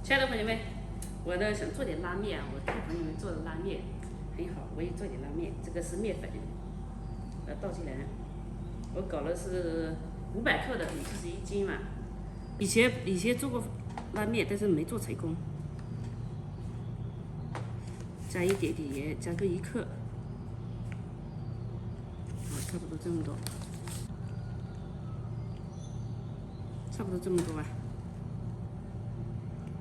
亲爱的朋友们，我呢想做点拉面啊，我看朋友们做的拉面很好，我也做点拉面。这个是面粉，倒进来，我搞了是500克的，也就是1斤嘛。以前做过拉面，但是没做成功。加一点点盐，加个1克，差不多这么多，差不多这么多吧。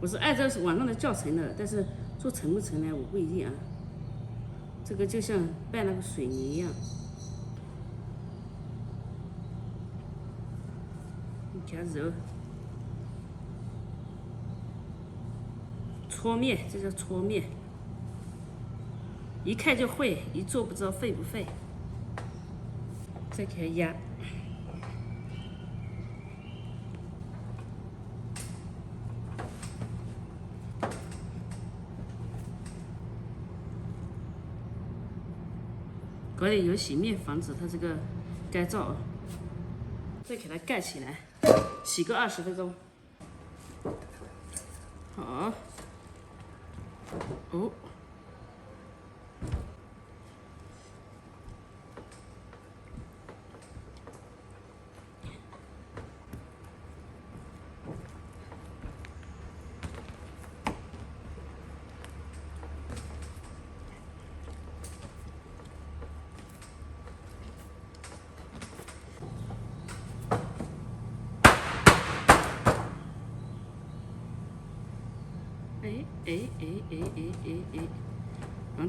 我是按照网上的教程的，但是做成不成呢，我不一定啊。这个就像拌那个水泥一样，加揉，搓面，这叫搓面。一看就会，一做不知道会不会。再给它压。搞点油洗面，防止它这个干燥啊。再给它盖起来，洗个20分钟。好。哦。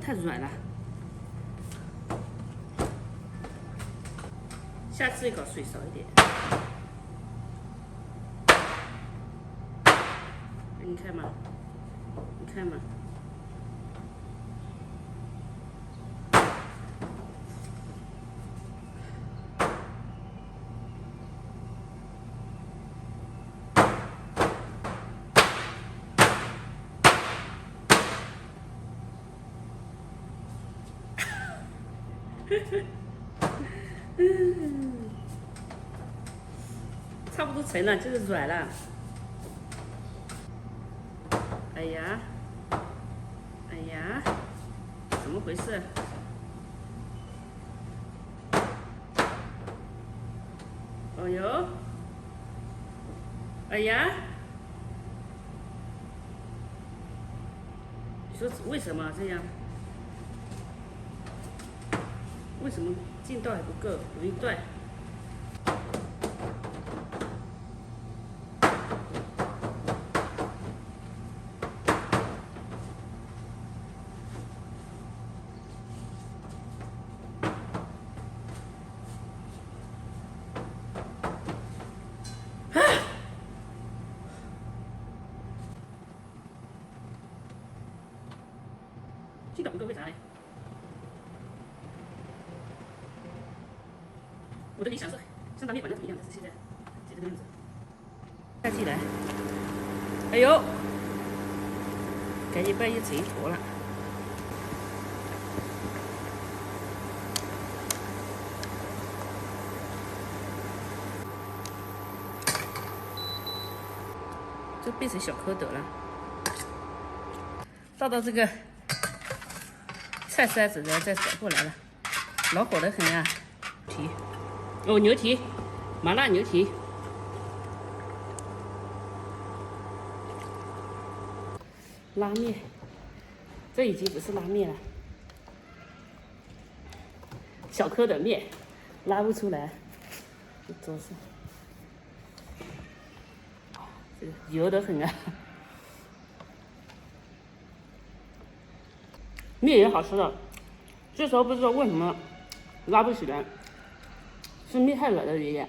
太软了，下次搞水少一点。你看嘛，你看嘛。差不多成了，就是软了。哎呀，哎呀，怎么回事？哦哟，哎呀，你说为什么这样？为什么劲道还不够，容易断？劲道不够，为啥呢？我的理想是像打面板那种一样的，但是现在就这个样子。盖起来，哎呦，赶紧半夜成坨了。就变成小蝌蚪了。倒到这个菜筛子，然后再转过来了，老火的很啊。蹄，哦，牛蹄，麻辣牛蹄。拉面，这已经不是拉面了，小蝌蚪面，拉不出来，桌上，这个油得很啊。面也好吃的，这时候不知道为什么拉不起来，是面太软的原因。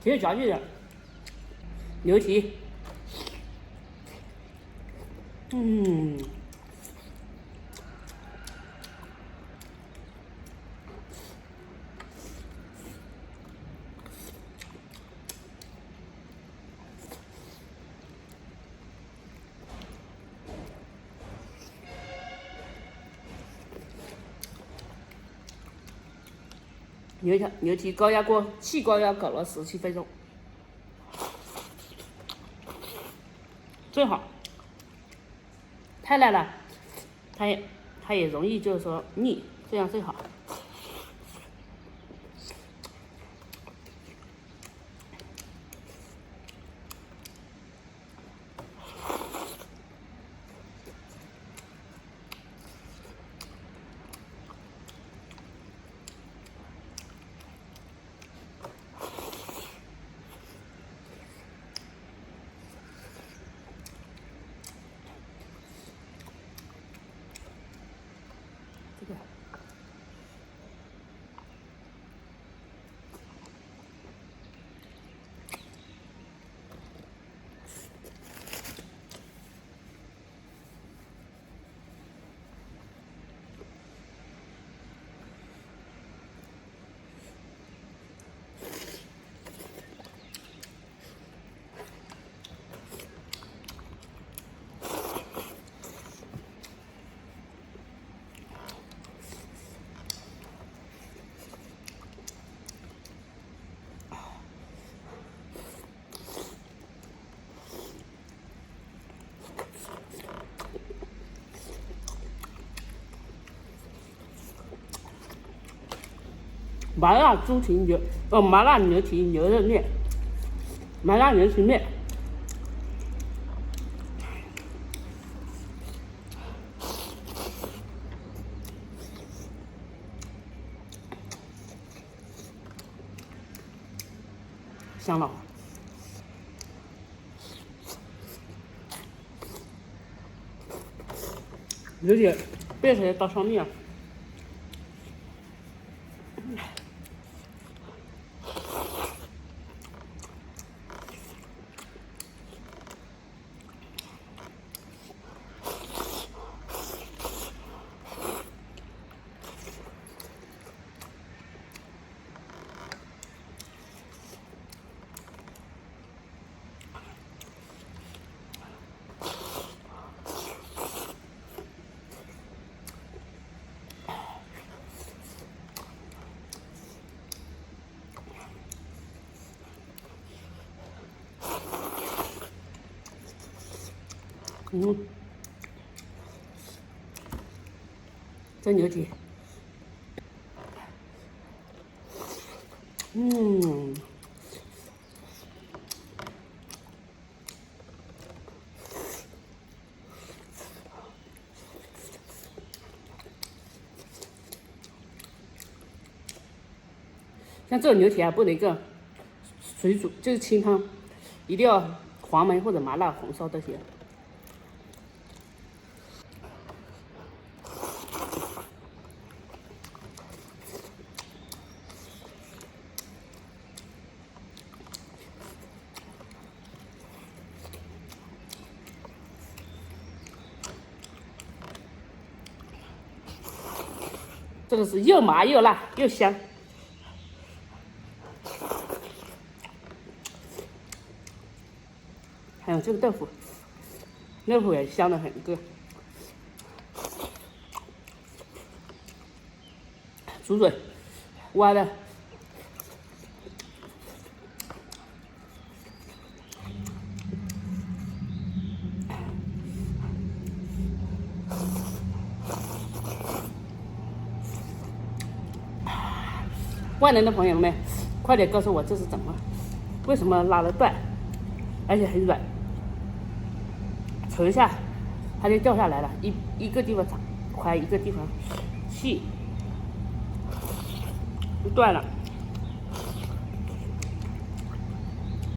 可以炸去的牛蹄，牛蹄高压锅气高压搞了17分钟。最好。太烂了，它也容易就是说腻，这样最好。这个。麻辣猪蹄牛麻辣牛蹄牛肉面，麻辣牛蹄面，香了。有点变成刀削面。这牛蹄，像这种牛蹄啊，不能够水煮，就是清汤，一定要黄焖或者麻辣红烧都行。这个是又麻又辣又香。还有这个豆腐，豆腐也香的很个。竹笋，挖的。万能的朋友们，快点告诉我这是怎么？为什么拉了断，而且很软？瞅一下，它就掉下来了，一个地方宽，一个地方细，断了。